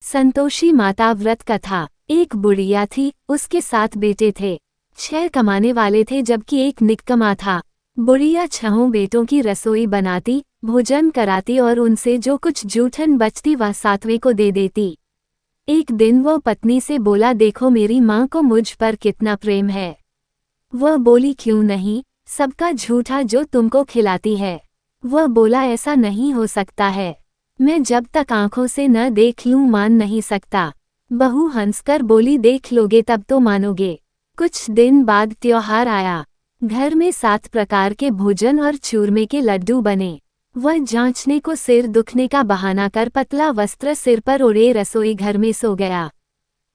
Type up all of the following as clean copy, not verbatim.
संतोषी माता व्रत कथा। एक बुढ़िया थी, उसके 7 बेटे थे। 6 कमाने वाले थे जबकि एक निकम्मा था। बुढ़िया 6 बेटों की रसोई बनाती, भोजन कराती और उनसे जो कुछ जूठन बचती वह 7वें को दे देती। एक दिन वो पत्नी से बोला, देखो मेरी माँ को मुझ पर कितना प्रेम है। वह बोली, क्यों नहीं, सबका झूठा जो तुमको खिलाती है। वह बोला, ऐसा नहीं हो सकता है, मैं जब तक आंखों से न देख लूं मान नहीं सकता। बहू हंसकर बोली, देख लोगे तब तो मानोगे। कुछ दिन बाद त्योहार आया। घर में 7 प्रकार के भोजन और चूरमे के लड्डू बने। वह जांचने को सिर दुखने का बहाना कर पतला वस्त्र सिर पर ओढ़े रसोई घर में सो गया।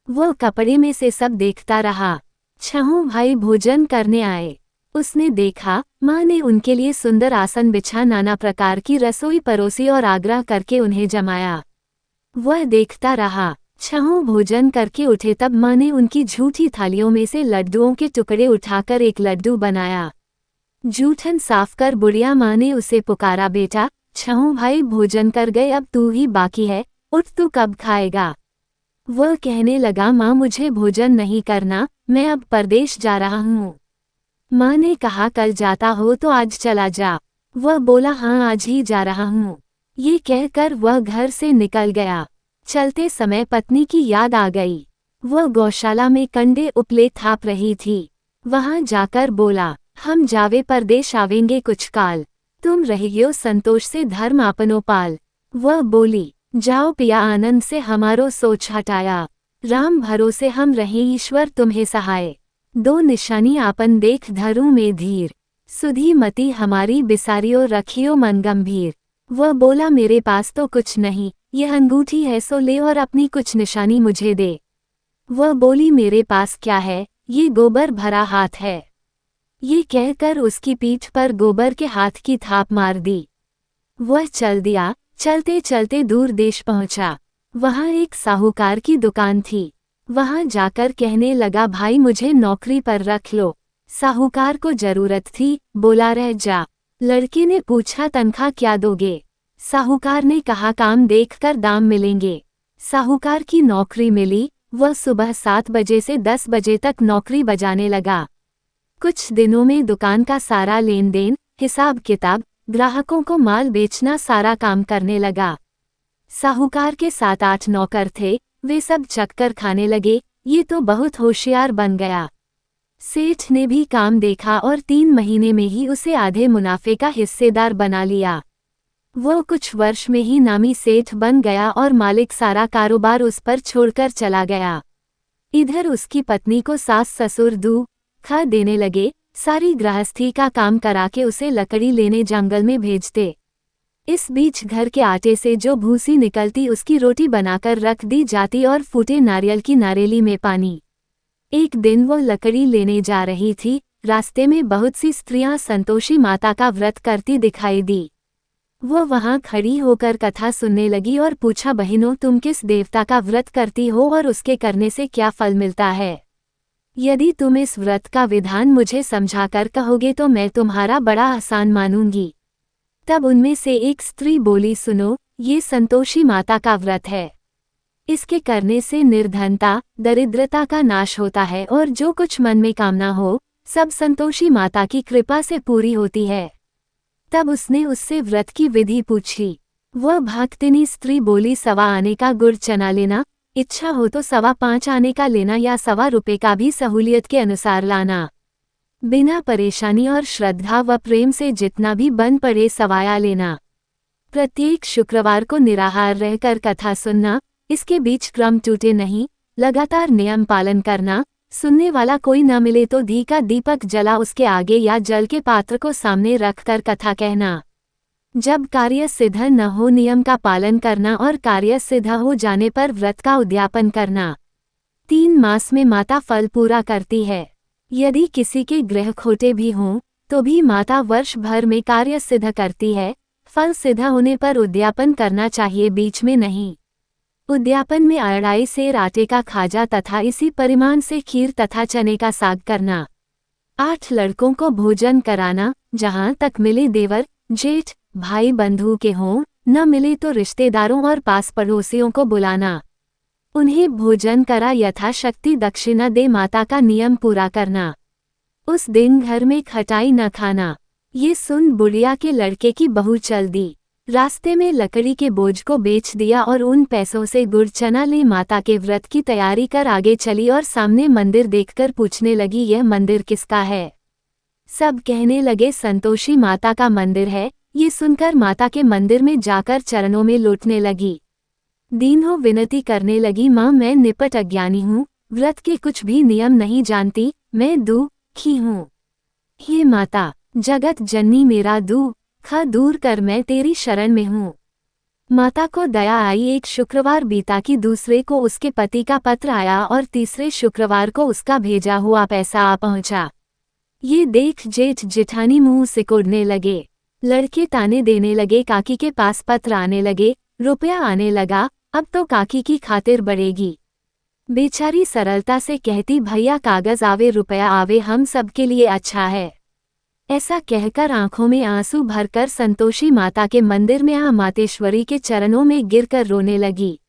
वो कपड़े में से सब देखता रहा। 6 भाई भोजन करने आए। उसने देखा, माँ ने उनके लिए सुंदर आसन बिछा नाना प्रकार की रसोई परोसी और आग्रह करके उन्हें जमाया। वह देखता रहा। 6 भोजन करके उठे तब माँ ने उनकी झूठी थालियों में से लड्डुओं के टुकड़े उठाकर एक लड्डू बनाया। जूठन साफ कर बुढ़िया माँ ने उसे पुकारा, बेटा 6 भाई भोजन कर गए, अब तू ही बाकी है, उठ तू कब खाएगा। वह कहने लगा, माँ मुझे भोजन नहीं करना, मैं अब परदेश जा रहा हूँ। माँ ने कहा, कल जाता हो तो आज चला जा। वह बोला, हाँ आज ही जा रहा हूँ। ये कहकर वह घर से निकल गया। चलते समय पत्नी की याद आ गई। वह गौशाला में कंडे उपले थाप रही थी। वहां जाकर बोला, हम जावे परदेश आवेंगे कुछ काल, तुम रहियो संतोष से धर्म आपनो पाल। वह बोली, जाओ पिया आनंद से हमारो सोच हटाया, राम भरोसे हम रहे ईश्वर तुम्हें सहाय। 2 निशानी आपन देख धरूं में धीर, सुधी मति हमारी बिसारियो रखियो मन गंभीर। वह बोला, मेरे पास तो कुछ नहीं, यह अंगूठी है सो ले और अपनी कुछ निशानी मुझे दे। वह बोली, मेरे पास क्या है, ये गोबर भरा हाथ है। ये कहकर उसकी पीठ पर गोबर के हाथ की थाप मार दी। वह चल दिया। चलते चलते दूर देश पहुंचा। वहां एक साहूकार की दुकान थी। वहां जाकर कहने लगा, भाई मुझे नौकरी पर रख लो। साहूकार को जरूरत थी, बोला, रह जा। लड़के ने पूछा, तनख्वाह क्या दोगे। साहूकार ने कहा, काम देखकर दाम मिलेंगे। साहूकार की नौकरी मिली। वह सुबह 7 बजे से 10 बजे तक नौकरी बजाने लगा। कुछ दिनों में दुकान का सारा लेन देन, हिसाब किताब, ग्राहकों को माल बेचना सारा काम करने लगा। साहूकार के 7-8 नौकर थे, वे सब चक्कर खाने लगे, ये तो बहुत होशियार बन गया। सेठ ने भी काम देखा और 3 महीने में ही उसे आधे मुनाफे का हिस्सेदार बना लिया। वो कुछ वर्ष में ही नामी सेठ बन गया और मालिक सारा कारोबार उस पर छोड़कर चला गया। इधर उसकी पत्नी को सास ससुर दूध खा देने लगे, सारी गृहस्थी का काम करा के उसे लकड़ी लेने जंगल में भेजते। इस बीच घर के आटे से जो भूसी निकलती उसकी रोटी बनाकर रख दी जाती और फूटे नारियल की नारेली में पानी। एक दिन वो लकड़ी लेने जा रही थी। रास्ते में बहुत सी स्त्रियां संतोषी माता का व्रत करती दिखाई दी। वो वहां खड़ी होकर कथा सुनने लगी और पूछा, बहनों तुम किस देवता का व्रत करती हो और उसके करने से क्या फल मिलता है। यदि तुम इस व्रत का विधान मुझे समझाकर कहोगे तो मैं तुम्हारा बड़ा आसान मानूंगी। तब उनमें से एक स्त्री बोली, सुनो, ये संतोषी माता का व्रत है। इसके करने से निर्धनता, दरिद्रता का नाश होता है और जो कुछ मन में कामना हो सब संतोषी माता की कृपा से पूरी होती है। तब उसने उससे व्रत की विधि पूछी। वह भागतिनी स्त्री बोली, 1.25 आने का गुड़ चना लेना, इच्छा हो तो 5.25 आने का लेना या 1.25 रुपये का भी सहूलियत के अनुसार लाना। बिना परेशानी और श्रद्धा व प्रेम से जितना भी बन पड़े सवाया लेना। प्रत्येक शुक्रवार को निराहार रहकर कथा सुनना, इसके बीच क्रम टूटे नहीं, लगातार नियम पालन करना। सुनने वाला कोई न मिले तो घी का दीपक जला उसके आगे या जल के पात्र को सामने रखकर कथा कहना। जब कार्य सिद्ध न हो नियम का पालन करना और कार्य सिद्ध हो जाने पर व्रत का उद्यापन करना। 3 मास में माता फल पूरा करती है। यदि किसी के ग्रह खोटे भी हों तो भी माता वर्ष भर में कार्य सिद्ध करती है। फल सिद्ध होने पर उद्यापन करना चाहिए, बीच में नहीं। उद्यापन में 2.5 सेर आटे का खाजा तथा इसी परिमाण से खीर तथा चने का साग करना। 8 लड़कों को भोजन कराना, जहां तक मिले देवर जेठ भाई बंधु के हों, न मिले तो रिश्तेदारों और पास पड़ोसियों को बुलाना। उन्हें भोजन करा, यथाशक्ति दक्षिणा दे, माता का नियम पूरा करना। उस दिन घर में खटाई न खाना। ये सुन बुढ़िया के लड़के की बहू चल दी। रास्ते में लकड़ी के बोझ को बेच दिया और उन पैसों से गुड़ चना ले माता के व्रत की तैयारी कर आगे चली और सामने मंदिर देखकर पूछने लगी, यह मंदिर किसका है? सब कहने लगे, संतोषी माता का मंदिर है। ये सुनकर माता के मंदिर में जाकर चरणों में लौटने लगी। दीनों विनती करने लगी, माँ मैं निपट अज्ञानी हूँ, व्रत के कुछ भी नियम नहीं जानती, मैं दुखी हूँ। हे माता जगत जननी, मेरा दुख दूर कर, मैं तेरी शरण में हूँ। माता को दया आई। एक शुक्रवार बीता कि दूसरे को उसके पति का पत्र आया और तीसरे शुक्रवार को उसका भेजा हुआ पैसा आ पहुंचा। ये देख जेठ जेठानी मुंह सिकोड़ने लगे। लड़के ताने देने लगे, काकी के पास पत्र आने लगे, रुपया आने लगा, अब तो काकी की खातिर बढ़ेगी। बेचारी सरलता से कहती, भैया कागज आवे रुपया आवे, हम सबके लिए अच्छा है। ऐसा कहकर आंखों में आंसू भरकर संतोषी माता के मंदिर में मातेश्वरी के चरणों में गिरकर रोने लगी।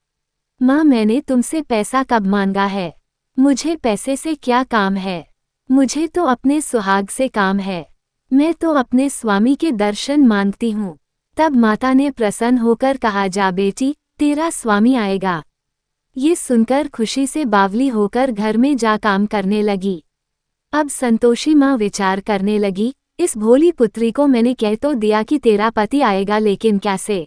माँ मैंने तुमसे पैसा कब मांगा है? मुझे पैसे से क्या काम है? मुझे तो अपने सुहाग से काम है। मैं तो अपने स्वामी के दर्शन मांगती हूँ। तब माता ने प्रसन्न होकर कहा, जा बेटी तेरा स्वामी आएगा। ये सुनकर खुशी से बावली होकर घर में जा काम करने लगी। अब संतोषी माँ विचार करने लगी, इस भोली पुत्री को मैंने कह तो दिया कि तेरा पति आएगा, लेकिन कैसे?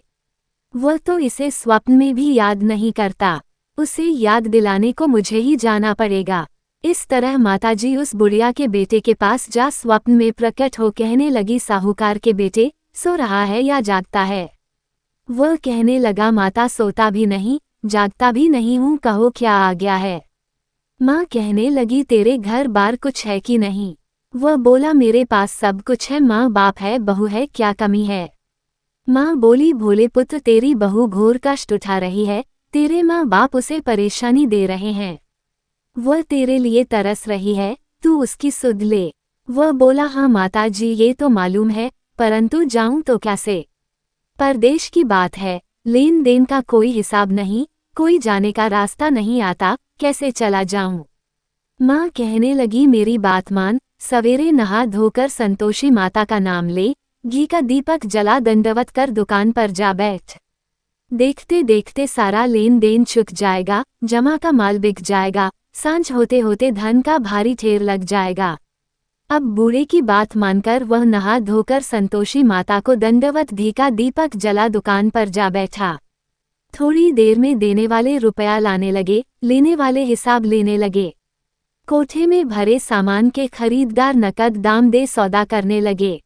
वह तो इसे स्वप्न में भी याद नहीं करता। उसे याद दिलाने को मुझे ही जाना पड़ेगा। इस तरह माताजी उस बुढ़िया के बेटे के पास जा स्वप्न में प्रकट हो कहने लगी, साहूकार के बेटे सो रहा है या जागता है? वह कहने लगा, माता सोता भी नहीं जागता भी नहीं हूँ, कहो क्या आ गया है? माँ कहने लगी, तेरे घर बार कुछ है कि नहीं? वह बोला, मेरे पास सब कुछ है, माँ बाप है, बहू है, क्या कमी है? माँ बोली, भोले पुत्र तेरी बहू घोर कष्ट उठा रही है, तेरे माँ बाप उसे परेशानी दे रहे हैं। वह तेरे लिए तरस रही है, तू उसकी सुध ले। वह बोला, हाँ माताजी ये तो मालूम है, परंतु जाऊं तो कैसे? परदेश की बात है, लेन देन का कोई हिसाब नहीं, कोई जाने का रास्ता नहीं आता, कैसे चला जाऊं? माँ कहने लगी, मेरी बात मान, सवेरे नहा धोकर संतोषी माता का नाम ले, घी का दीपक जला दंडवत कर दुकान पर जा बैठ। देखते देखते सारा लेन देन चुक जाएगा, जमा का माल बिक जाएगा, सांझ होते होते धन का भारी ढेर लग जाएगा। अब बूढ़े की बात मानकर वह नहा धोकर संतोषी माता को दंडवत घी का दीपक जला दुकान पर जा बैठा। थोड़ी देर में देने वाले रुपया लाने लगे, लेने वाले हिसाब लेने लगे। कोठे में भरे सामान के खरीददार नकद दाम दे सौदा करने लगे।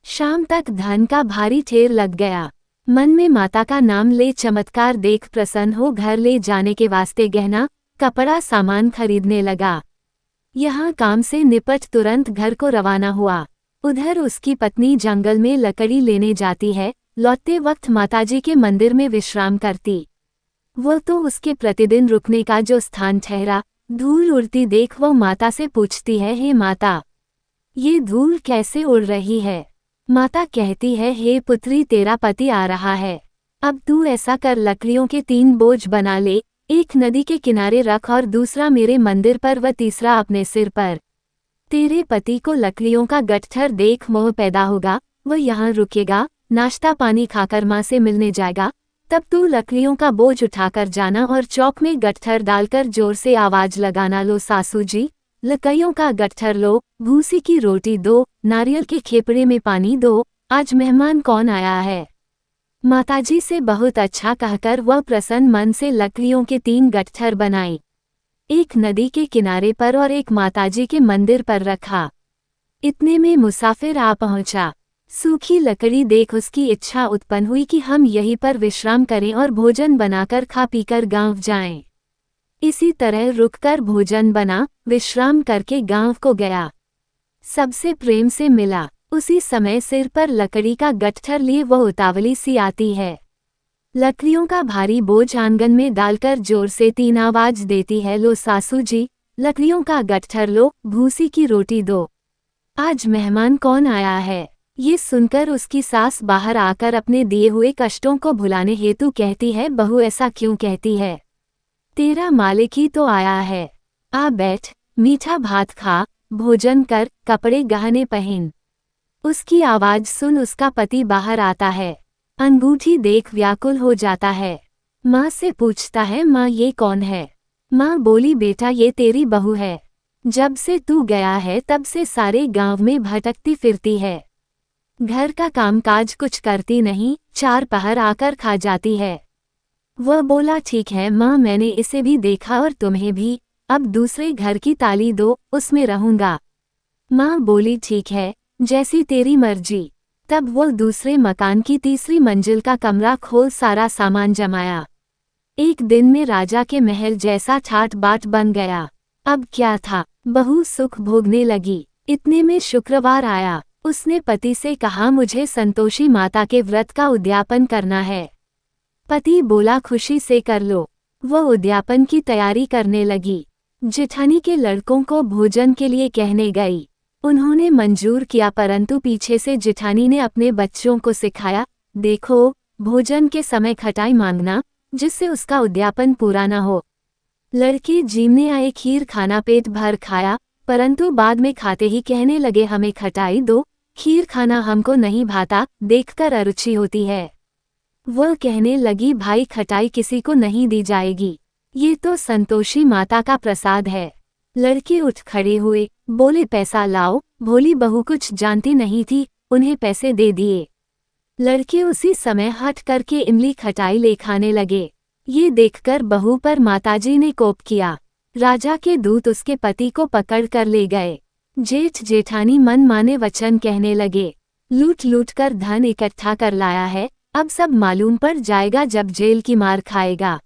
शाम तक धन का भारी ढेर लग गया। मन में माता का नाम ले चमत्कार देख प्रसन्न हो घर ले जाने के वास्ते गहना कपड़ा सामान खरीदने लगा। यहाँ काम से निपट तुरंत घर को रवाना हुआ। उधर उसकी पत्नी जंगल में लकड़ी लेने जाती है, लौटते वक्त माताजी के मंदिर में विश्राम करती। वो तो उसके प्रतिदिन रुकने का जो स्थान ठहरा, धूल उड़ती देख वह माता से पूछती है, हे माता ये धूल कैसे उड़ रही है? माता कहती है, हे पुत्री तेरा पति आ रहा है, अब तू ऐसा कर लकड़ियों के 3 बोझ बना ले, एक नदी के किनारे रख और दूसरा मेरे मंदिर पर व तीसरा अपने सिर पर। तेरे पति को लकड़ियों का गट्ठर देख मोह पैदा होगा, वह यहाँ रुकेगा, नाश्ता पानी खाकर माँ से मिलने जाएगा, तब तू लकड़ियों का बोझ उठाकर जाना और चौक में गट्ठर डालकर जोर से आवाज लगाना, लो सासू जी लकड़ियों का गट्ठर लो, भूसी की रोटी दो, नारियल के खेपड़े में पानी दो, आज मेहमान कौन आया है? माताजी से बहुत अच्छा कहकर वह प्रसन्न मन से लकड़ियों के 3 गट्ठर बनाई, एक नदी के किनारे पर और एक माताजी के मंदिर पर रखा। इतने में मुसाफिर आ पहुंचा। सूखी लकड़ी देख उसकी इच्छा उत्पन्न हुई कि हम यहीं पर विश्राम करें और भोजन बनाकर खा पीकर गांव जाएं। इसी तरह रुककर भोजन बना, विश्राम करके गांव को गया। सबसे प्रेम से मिला। उसी समय सिर पर लकड़ी का गट्ठर लिए वह उतावली सी आती है। लकड़ियों का भारी बोझ आंगन में डालकर जोर से 3 आवाज देती है, लो सासू जी लकड़ियों का गट्ठर लो, भूसी की रोटी दो, आज मेहमान कौन आया है? ये सुनकर उसकी सास बाहर आकर अपने दिए हुए कष्टों को भुलाने हेतु कहती है, बहू ऐसा क्यों कहती है? तेरा मालिक ही तो आया है। आ बैठ, मीठा भात खा, भोजन कर, कपड़े गहने पहन। उसकी आवाज सुन उसका पति बाहर आता है। अंगूठी देख व्याकुल हो जाता है। माँ से पूछता है, माँ ये कौन है? माँ बोली, बेटा ये तेरी बहू है। जब से तू गया है तब से सारे गांव में भटकती फिरती है। घर का कामकाज कुछ करती नहीं, चार पहर आकर खा जाती है। वह बोला, ठीक है माँ, मैंने इसे भी देखा और तुम्हें भी। अब दूसरे घर की ताली दो, उसमें रहूंगा। माँ बोली, ठीक है, जैसी तेरी मर्जी। तब वो दूसरे मकान की तीसरी मंजिल का कमरा खोल सारा सामान जमाया। एक दिन में राजा के महल जैसा ठाट बाट बन गया। अब क्या था, बहू सुख भोगने लगी। इतने में शुक्रवार आया। उसने पति से कहा, मुझे संतोषी माता के व्रत का उद्यापन करना है। पति बोला, खुशी से कर लो। वह उद्यापन की तैयारी करने लगी। जेठानी के लड़कों को भोजन के लिए कहने गई। उन्होंने मंजूर किया, परंतु पीछे से जेठानी ने अपने बच्चों को सिखाया, देखो, भोजन के समय खटाई मांगना, जिससे उसका उद्यापन पूरा न हो। लड़के जीमने आए, खीर खाना पेट भर खाया, परंतु बाद में खाते ही कहने लगे, हमें खटाई दो, खीर खाना हमको नहीं भाता, देखकर अरुचि होती है। वह कहने लगी, भाई खटाई किसी को नहीं दी जाएगी, ये तो संतोषी माता का प्रसाद है। लड़के उठ खड़े हुए, बोले, पैसा लाओ। भोली बहू कुछ जानती नहीं थी, उन्हें पैसे दे दिए। लड़के उसी समय हट करके इमली खटाई ले खाने लगे। ये देखकर बहू पर माताजी ने कोप किया। राजा के दूत उसके पति को पकड़ कर ले गए। जेठ जेठानी मन माने वचन कहने लगे, लूट लूट कर धन इकट्ठा कर लाया है, अब सब मालूम पड़ जाएगा जब जेल की मार खाएगा।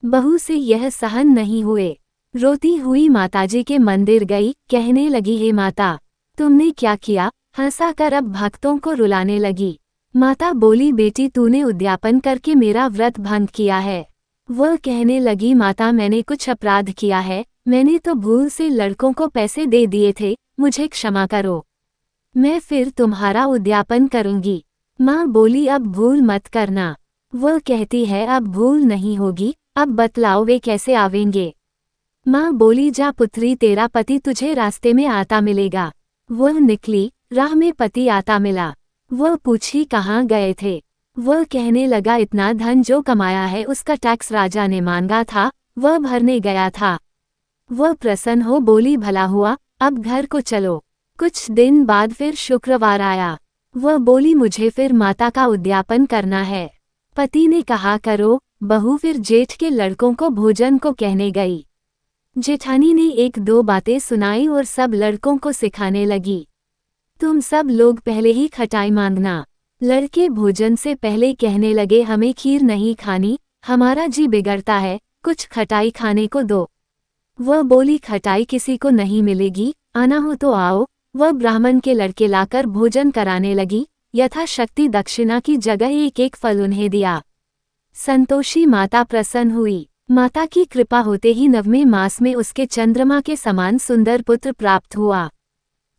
बहू से यह सहन नहीं हुए। रोती हुई माताजी के मंदिर गई, कहने लगी, हे माता, तुमने क्या किया? हंसा कर अब भक्तों को रुलाने लगी। माता बोली, बेटी तूने उद्यापन करके मेरा व्रत भंग किया है। वह कहने लगी, माता मैंने कुछ अपराध किया है, मैंने तो भूल से लड़कों को पैसे दे दिए थे, मुझे क्षमा करो, मैं फिर तुम्हारा उद्यापन करूंगी। माँ बोली, अब भूल मत करना। वह कहती है, अब भूल नहीं होगी, अब बतलाओ वे कैसे आवेंगे? माँ बोली, जा पुत्री, तेरा पति तुझे रास्ते में आता मिलेगा। वह निकली, राह में पति आता मिला। वह पूछी, कहाँ गए थे? वह कहने लगा, इतना धन जो कमाया है उसका टैक्स राजा ने मांगा था, वह भरने गया था। वह प्रसन्न हो बोली, भला हुआ, अब घर को चलो। कुछ दिन बाद फिर शुक्रवार आया। वह बोली, मुझे फिर माता का उद्यापन करना है। पति ने कहा, करो। बहू फिर जेठ के लड़कों को भोजन को कहने गई। जेठानी ने एक दो बातें सुनाई और सब लड़कों को सिखाने लगी, तुम सब लोग पहले ही खटाई मांगना। लड़के भोजन से पहले कहने लगे, हमें खीर नहीं खानी, हमारा जी बिगड़ता है, कुछ खटाई खाने को दो। वह बोली, खटाई किसी को नहीं मिलेगी, आना हो तो आओ। वह ब्राह्मण के लड़के लाकर भोजन कराने लगी। यथाशक्ति दक्षिणा की जगह एक एक फल उन्हें दिया। संतोषी माता प्रसन्न हुई। माता की कृपा होते ही 9वें मास में उसके चंद्रमा के समान सुंदर पुत्र प्राप्त हुआ।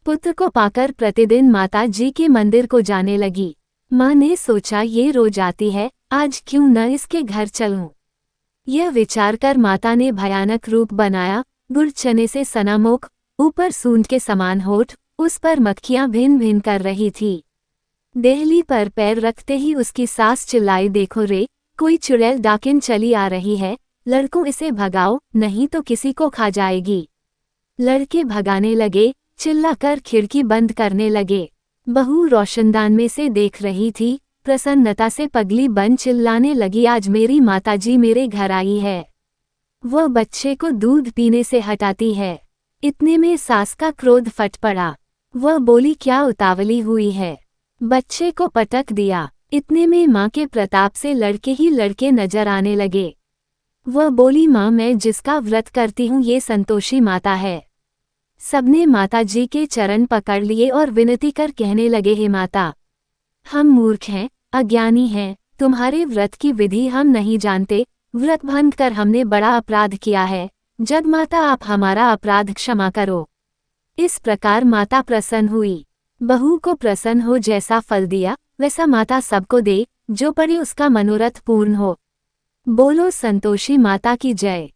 पुत्र को पाकर प्रतिदिन माता जी के मंदिर को जाने लगी। माँ ने सोचा, ये रोज आती है, आज क्यों न इसके घर चलूं। यह विचार कर माता ने भयानक रूप बनाया। गुड़ चने से सना मुख, ऊपर सूंड के समान होठ, उस पर मक्खियां भिन भिन कर रही थी। देहली पर पैर रखते ही उसकी सास चिल्लाई, देखो रे, कोई चुड़ैल डाकिन चली आ रही है, लड़कों इसे भगाओ, नहीं तो किसी को खा जाएगी। लड़के भगाने लगे, चिल्लाकर खिड़की बंद करने लगे। बहू रोशनदान में से देख रही थी, प्रसन्नता से पगली बन चिल्लाने लगी, आज मेरी माताजी मेरे घर आई है, वह बच्चे को दूध पीने से हटाती है। इतने में सास का क्रोध फट पड़ा। वह बोली, क्या उतावली हुई है? बच्चे को पटक दिया। इतने में माँ के प्रताप से लड़के ही लड़के नजर आने लगे। वह बोली, माँ मैं जिसका व्रत करती हूँ ये संतोषी माता है। सबने माता जी के चरण पकड़ लिए और विनती कर कहने लगे, हे माता, हम मूर्ख हैं, अज्ञानी हैं, तुम्हारे व्रत की विधि हम नहीं जानते, व्रत भंग कर हमने बड़ा अपराध किया है, जगमाता आप हमारा अपराध क्षमा करो। इस प्रकार माता प्रसन्न हुई। बहू को प्रसन्न हो जैसा फल दिया वैसा माता सबको दे, जो पड़े उसका मनोरथ पूर्ण हो। बोलो संतोषी माता की जय।